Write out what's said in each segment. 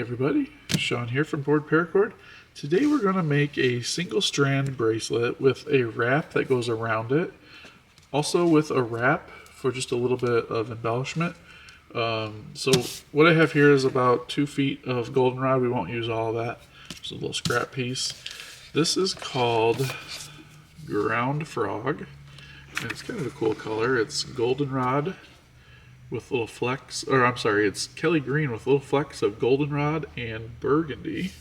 everybody, Sean here from Board Paracord. Today we're going to make a single strand bracelet with a wrap that goes around it. Also with a wrap for just a little bit of embellishment. So what I have here is about 2 feet of goldenrod. We won't use all of that. Just a little scrap piece. This is called Ground Frog. And it's kind of a cool color. It's goldenrod with little flecks, or I'm sorry, it's Kelly green with little flecks of goldenrod and burgundy.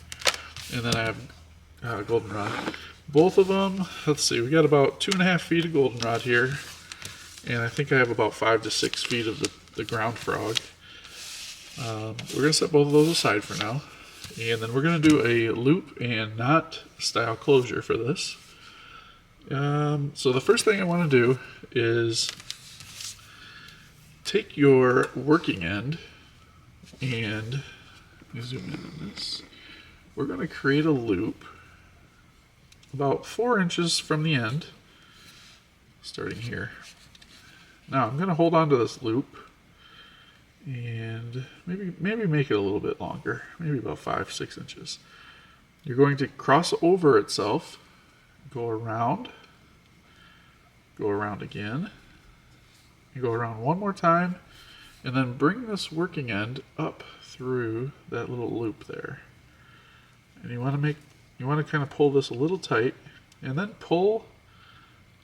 And then I have goldenrod. Both of them, let's see, we got about 2.5 feet of goldenrod here. And I think I have about 5 to 6 feet of the ground frog. We're going to set both of those aside for now. And then we're going to do a loop and knot style closure for this. So the first thing I want to do is take your working end and let me zoom in on this. We're going to create a loop about 4 inches from the end, starting here. Now I'm going to hold on to this loop and maybe make it a little bit longer, maybe about 5-6 inches. You're going to cross over itself, go around again. You go around one more time, and then bring this working end up through that little loop there. And you want to kind of pull this a little tight, and then pull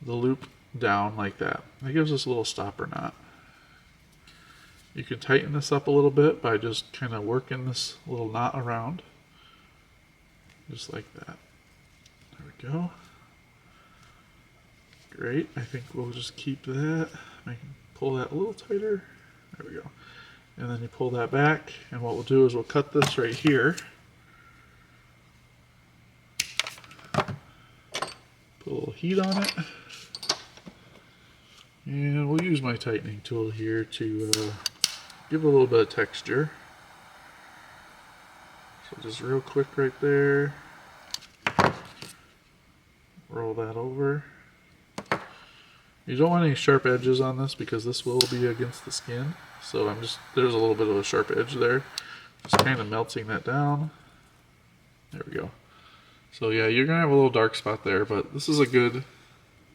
the loop down like that. That gives us a little stopper knot. You can tighten this up a little bit by just kind of working this little knot around, just like that. There we go. Great. I think we'll just keep that. I can pull that a little tighter. There we go. And then you pull that back, and what we'll do is we'll cut this right here. Put a little heat on it. And we'll use my tightening tool here to give a little bit of texture. So just real quick right there. Roll that over. You don't want any sharp edges on this because this will be against the skin. So there's a little bit of a sharp edge there. Just kind of melting that down. There we go. So yeah, you're gonna have a little dark spot there, but this is a good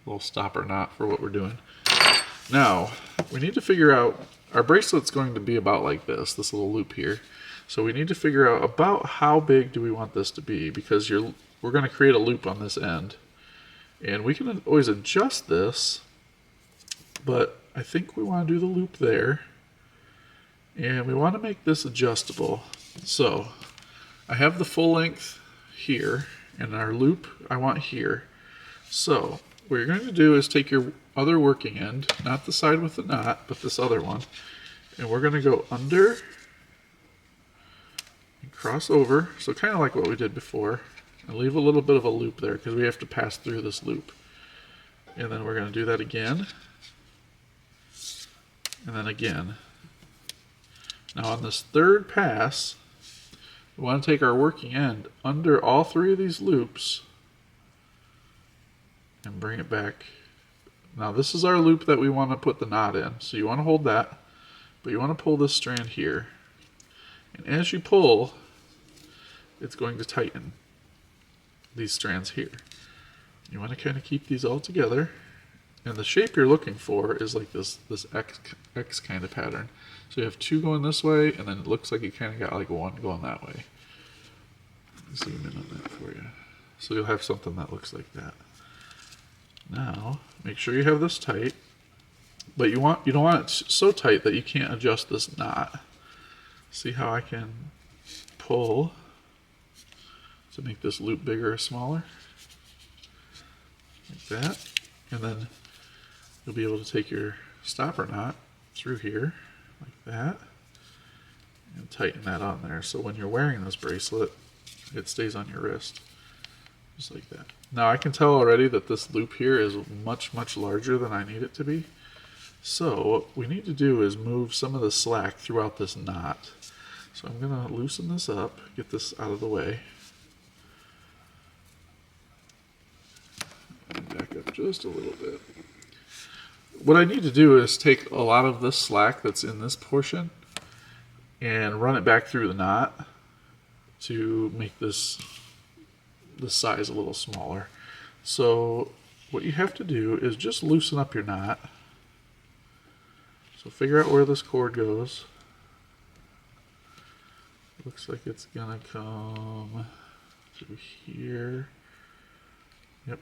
little stopper knot for what we're doing. Now, we need to figure out, our bracelet's going to be about like this little loop here. So we need to figure out about how big do we want this to be, because we're gonna create a loop on this end. And we can always adjust this, but I think we want to do the loop there, and we want to make this adjustable. So I have the full length here, and our loop I want here. So what you're going to do is take your other working end, not the side with the knot, but this other one, and we're going to go under and cross over, so kind of like what we did before, and leave a little bit of a loop there because we have to pass through this loop. And then we're going to do that again. And then again. Now on this third pass, we want to take our working end under all 3 of these loops and bring it back. Now this is our loop that we want to put the knot in. So you want to hold that, but you want to pull this strand here. And as you pull, it's going to tighten these strands here. You want to kind of keep these all together, and the shape you're looking for is like this X kind of pattern. So you have 2 going this way, and then it looks like you kind of got like 1 going that way. Zoom in on that for you. So you'll have something that looks like that. Now make sure you have this tight, but you don't want it so tight that you can't adjust this knot. See how I can pull to make this loop bigger or smaller, like that. And then you'll be able to take your stopper knot through here, like that, and tighten that on there. So when you're wearing this bracelet, it stays on your wrist, just like that. Now I can tell already that this loop here is much, much larger than I need it to be. So what we need to do is move some of the slack throughout this knot. So I'm going to loosen this up, get this out of the way. Back up just a little bit. What I need to do is take a lot of this slack that's in this portion and run it back through the knot to make this size a little smaller. So what you have to do is just loosen up your knot. So figure out where this cord goes. Looks like it's gonna come through here. Yep.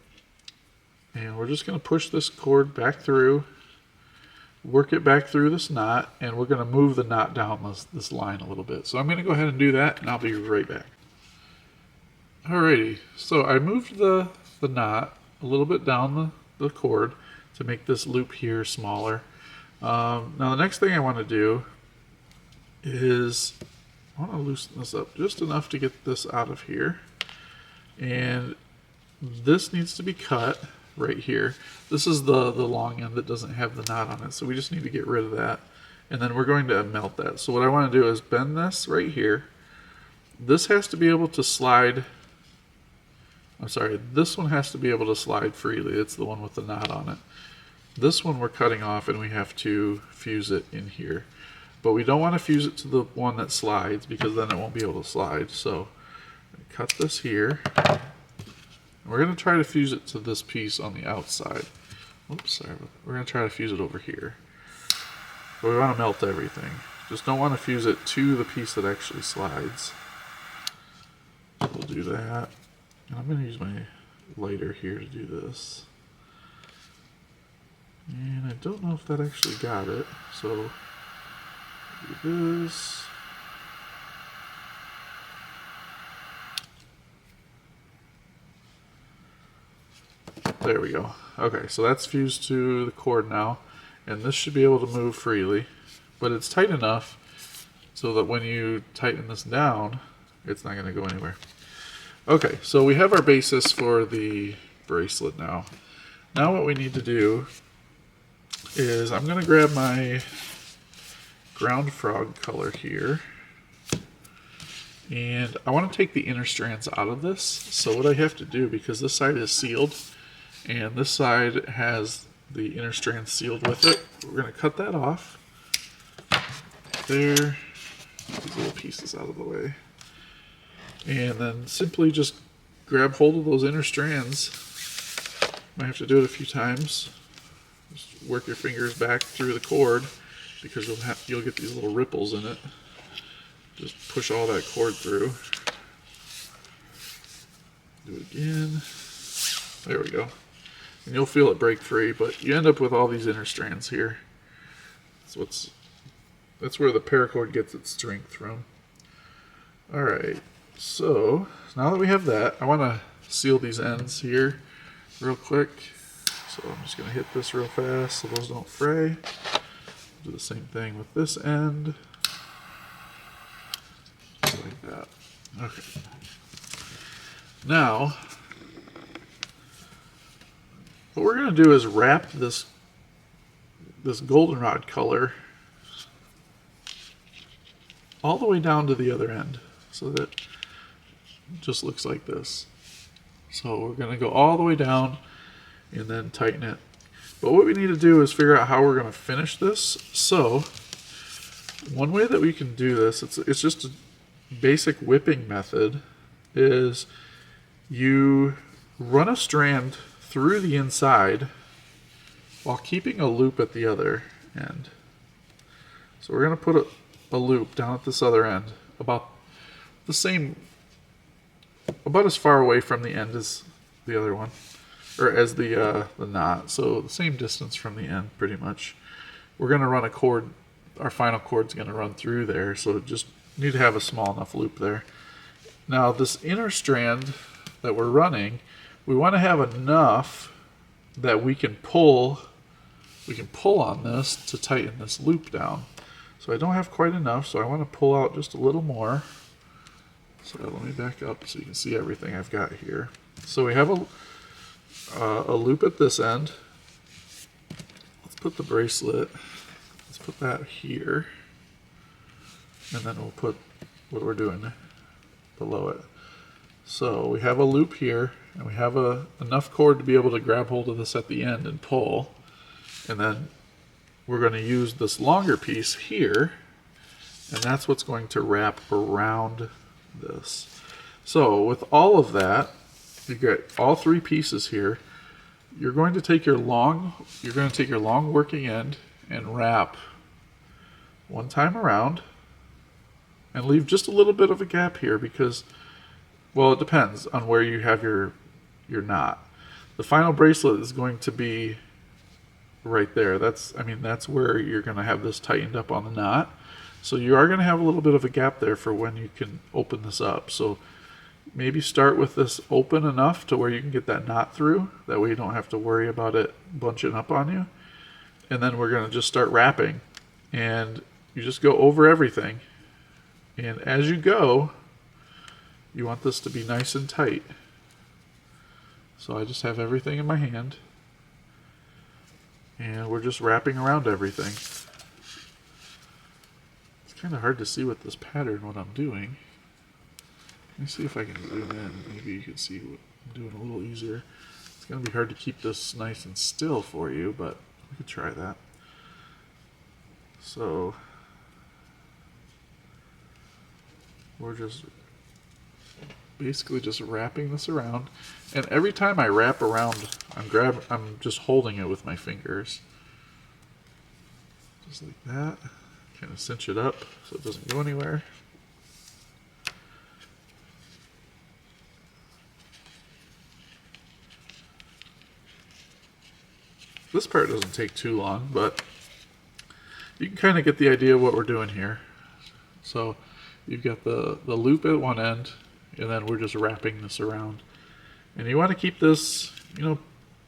And we're just gonna push this cord back through, work it back through this knot, and we're gonna move the knot down this line a little bit. So I'm gonna go ahead and do that, and I'll be right back. Alrighty, so I moved the knot a little bit down the cord to make this loop here smaller. Now the next thing I want to do is I want to loosen this up just enough to get this out of here, and this needs to be cut right here. This is the long end that doesn't have the knot on it, so we just need to get rid of that, and then we're going to melt that. So what I want to do is bend this right here. This has to be able to slide. I'm sorry, this one has to be able to slide freely. It's the one with the knot on it. This one we're cutting off, and we have to fuse it in here. But we don't want to fuse it to the one that slides, because then it won't be able to slide. So cut this here. And we're going to try to fuse it to this piece on the outside. Oops, sorry. We're going to try to fuse it over here. But we want to melt everything. Just don't want to fuse it to the piece that actually slides. So we'll do that. And I'm going to use my lighter here to do this. And I don't know if that actually got it, so do this. There we go. Okay, so that's fused to the cord now, and this should be able to move freely, but it's tight enough so that when you tighten this down, it's not going to go anywhere. Okay, so we have our basis for the bracelet now. Now what we need to do is I'm going to grab my ground frog color here, and I want to take the inner strands out of this. So what I have to do, because this side is sealed and this side has the inner strands sealed with it, we're going to cut that off. There, these little pieces out of the way, and then simply just grab hold of those inner strands. Might have to do it a few times. Just work your fingers back through the cord, because you'll get these little ripples in it. Just push all that cord through. Do it again. There we go. And you'll feel it break free, but you end up with all these inner strands here. That's where the paracord gets its strength from. Alright, so now that we have that, I want to seal these ends here real quick. So I'm just going to hit this real fast so those don't fray. Do the same thing with this end. Just like that. Okay. Now, what we're going to do is wrap this goldenrod color all the way down to the other end, so that it just looks like this. So we're going to go all the way down and then tighten it. But what we need to do is figure out how we're going to finish this. So one way that we can do this, it's just a basic whipping method, is you run a strand through the inside while keeping a loop at the other end. So we're going to put a loop down at this other end, about as far away from the end as the other one, or as the knot, so the same distance from the end pretty much. We're going to run a cord, our final cord's going to run through there, so just need to have a small enough loop there. Now this inner strand that we're running, we want to have enough that we can pull on this to tighten this loop down. So I don't have quite enough, so I want to pull out just a little more. So let me back up so you can see everything I've got here. So we have a loop at this end. Let's put the bracelet, let's put that here, and then we'll put what we're doing below it. So we have a loop here, and we have enough cord to be able to grab hold of this at the end and pull, and then we're going to use this longer piece here, and that's what's going to wrap around this. So with all of that, you get all three pieces here. You're going to take your long working end and wrap one time around and leave just a little bit of a gap here because, well, it depends on where you have your knot. The final bracelet is going to be right there. That's where you're going to have this tightened up on the knot. So you are going to have a little bit of a gap there for when you can open this up. So maybe start with this open enough to where you can get that knot through. That way you don't have to worry about it bunching up on you. And then we're going to just start wrapping. And you just go over everything. And as you go, you want this to be nice and tight. So I just have everything in my hand. And we're just wrapping around everything. It's kind of hard to see with this pattern what I'm doing. Let me see if I can zoom in. Maybe you can see what I'm doing a little easier. It's going to be hard to keep this nice and still for you, but we could try that. So we're just basically just wrapping this around, and every time I wrap around, I'm just holding it with my fingers, just like that. Kind of cinch it up so it doesn't go anywhere. This part doesn't take too long, but you can kind of get the idea of what we're doing here. So you've got the loop at one end, and then we're just wrapping this around. And you want to keep this,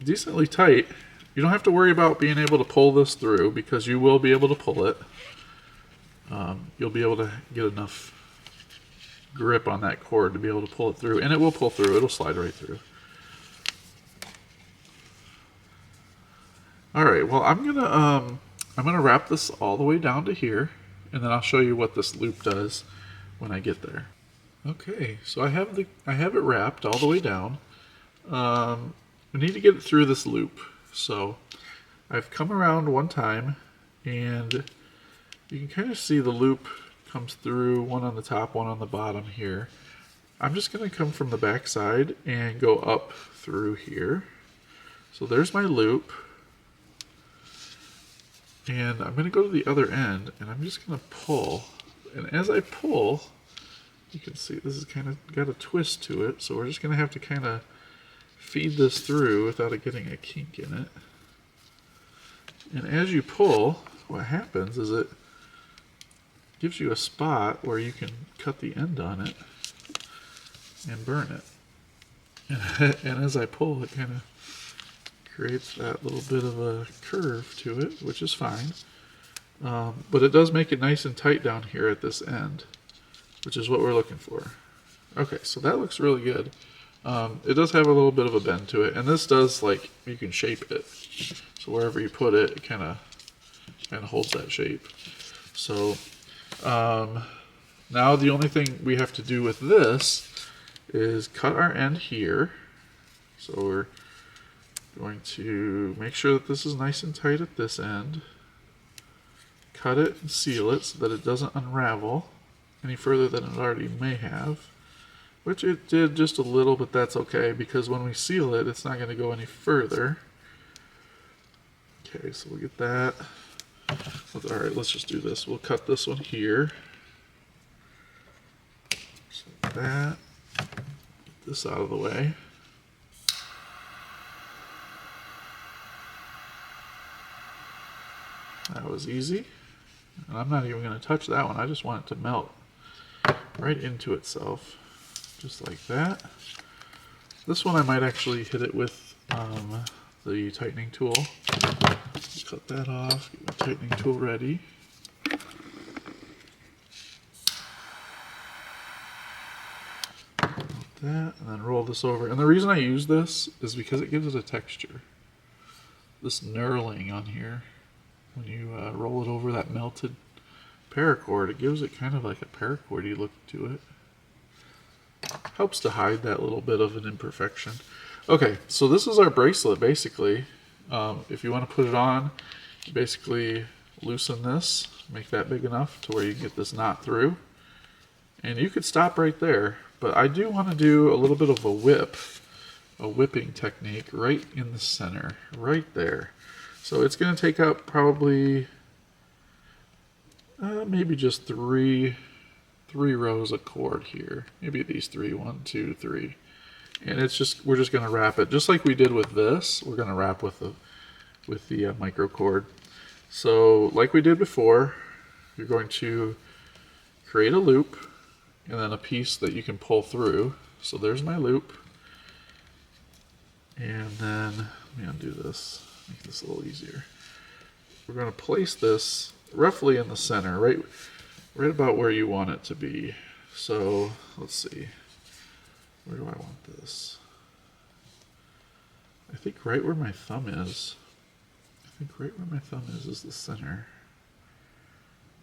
decently tight. You don't have to worry about being able to pull this through because you will be able to pull it. You'll be able to get enough grip on that cord to be able to pull it through, and it will pull through. It'll slide right through. All right. Well, I'm gonna wrap this all the way down to here, and then I'll show you what this loop does when I get there. Okay. So I have it wrapped all the way down. We need to get it through this loop. So I've come around one time, and you can kind of see the loop comes through, one on the top, one on the bottom here. I'm just going to come from the back side and go up through here. So there's my loop. And I'm going to go to the other end, and I'm just going to pull. And as I pull, you can see this is kind of got a twist to it. So we're just going to have to kind of feed this through without it getting a kink in it. And as you pull, what happens is it gives you a spot where you can cut the end on it and burn it. And as I pull, it kind of creates that little bit of a curve to it, which is fine. But it does make it nice and tight down here at this end, which is what we're looking for. Okay, so that looks really good. It does have a little bit of a bend to it, and this does, you can shape it. So wherever you put it, it kind of holds that shape. So now the only thing we have to do with this is cut our end here. So we're going to make sure that this is nice and tight at this end. Cut it and seal it so that it doesn't unravel any further than it already may have. Which it did just a little, but that's okay because when we seal it, it's not going to go any further. Okay, so we'll get that. Alright, let's just do this. We'll cut this one here. Just like that. Get this out of the way. That was easy. And I'm not even going to touch that one. I just want it to melt right into itself. Just like that. This one I might actually hit it with the tightening tool. Cut that off, get my tightening tool ready. Like that, and then roll this over. And the reason I use this is because it gives it a texture. This knurling on here, when you roll it over that melted paracord, it gives it kind of like a paracordy look to it. Helps to hide that little bit of an imperfection. Okay, so this is our bracelet basically. If you want to put it on, you basically loosen this, make that big enough to where you get this knot through, And you could stop right there, but I do want to do a little bit of a whipping technique right in the center, right there. So it's going to take up probably maybe just three rows of cord here. Maybe these three, 1, 2, 3. And we're just going to wrap it just like we did with this. We're going to wrap with the micro cord. So like we did before, you're going to create a loop and then a piece that you can pull through. So there's my loop. And then let me undo this, make this a little easier. We're going to place this roughly in the center, right about where you want it to be. So let's see, where do I want this? I think right where my thumb is. Is the center.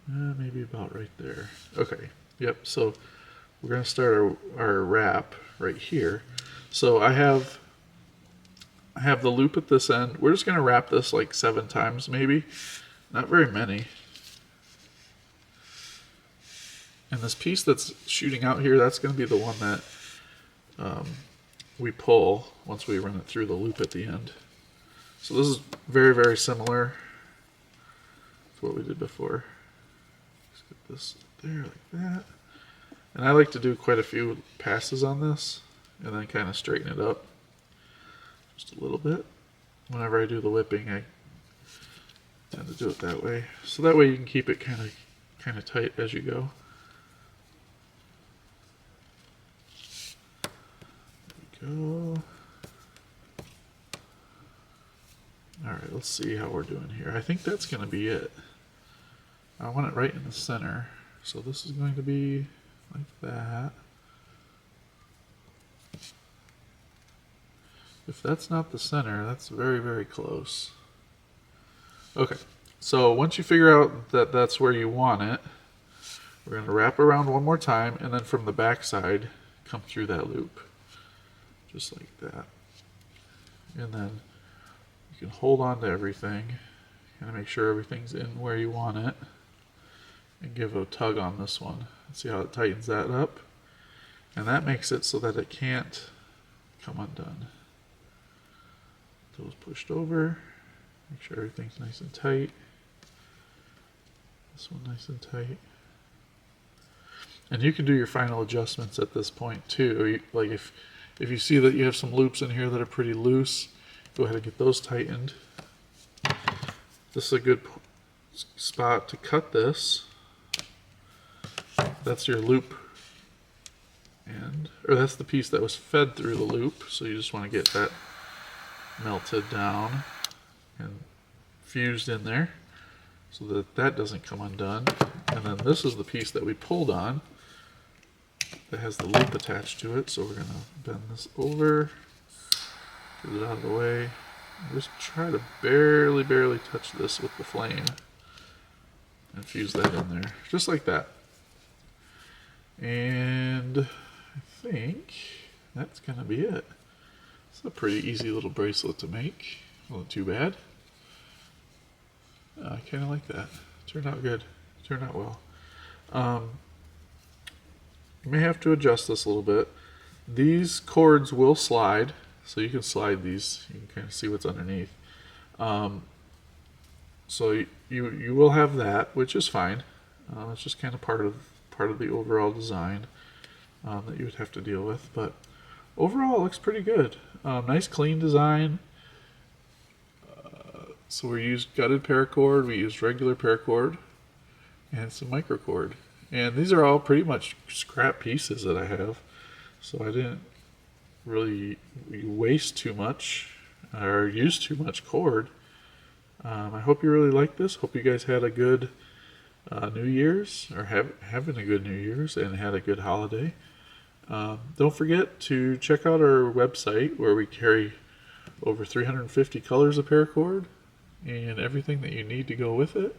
Maybe about right there. Okay, yep, so we're going to start our wrap right here. So I have the loop at this end. We're just going to wrap this like 7 times maybe. Not very many. And this piece that's shooting out here, that's going to be the one that we pull once we run it through the loop at the end. So this is very, very similar to what we did before. Let's get this there like that. And I like to do quite a few passes on this and then kind of straighten it up just a little bit. Whenever I do the whipping, I tend to do it that way. So that way you can keep it kind of tight as you go. There we go. Alright, let's see how we're doing here. I think that's going to be it. I want it right in the center. So this is going to be like that. If that's not the center, that's very, very close. Okay, so once you figure out that that's where you want it, we're going to wrap around one more time, and then from the back side, come through that loop. Just like that. And then you can hold on to everything, kind of make sure everything's in where you want it, and give a tug on this one. See how it tightens that up? And that makes it so that it can't come undone. Those pushed over. Make sure everything's nice and tight. This one nice and tight. And you can do your final adjustments at this point too. Like if you see that you have some loops in here that are pretty loose, go ahead and get those tightened. This is a good spot to cut this. That's your loop end, or that's the piece that was fed through the loop, so you just want to get that melted down and fused in there so that that doesn't come undone. And then this is the piece that we pulled on that has the loop attached to it, so we're going to bend this over, get it out of the way, and just try to barely touch this with the flame and fuse that in there, just like that. And I think that's going to be it. It's a pretty easy little bracelet to make. Wasn't too bad. I kind of like that. Turned out good. Turned out well. You may have to adjust this a little bit. These cords will slide, so you can slide these. You can kind of see what's underneath. So you will have that, which is fine. It's just kind of part of the overall design that you would have to deal with. But overall, it looks pretty good. Nice clean design. So we used gutted paracord, we used regular paracord, and some microcord. And these are all pretty much scrap pieces that I have. So I didn't really waste too much or use too much cord. I hope you really liked this. Hope you guys had a good New Year's, or having a good New Year's and had a good holiday. Don't forget to check out our website where we carry over 350 colors of paracord and everything that you need to go with it.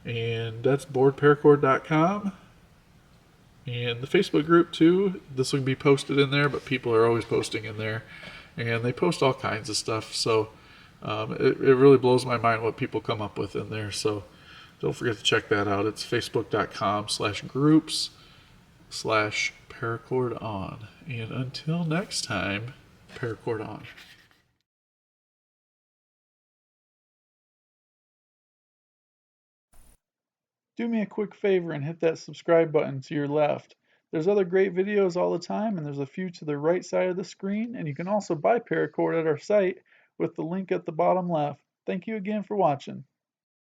And that's boardparacord.com. And the Facebook group too. This will be posted in there, but people are always posting in there. And they post all kinds of stuff. So it really blows my mind what people come up with in there. So don't forget to check that out. It's facebook.com/groups/board youtube.com/paracord on. And until next time, paracord on. Do me a quick favor and hit that subscribe button to your left. There's other great videos all the time, and there's a few to the right side of the screen, and you can also buy paracord at our site with the link at the bottom left. Thank you again for watching.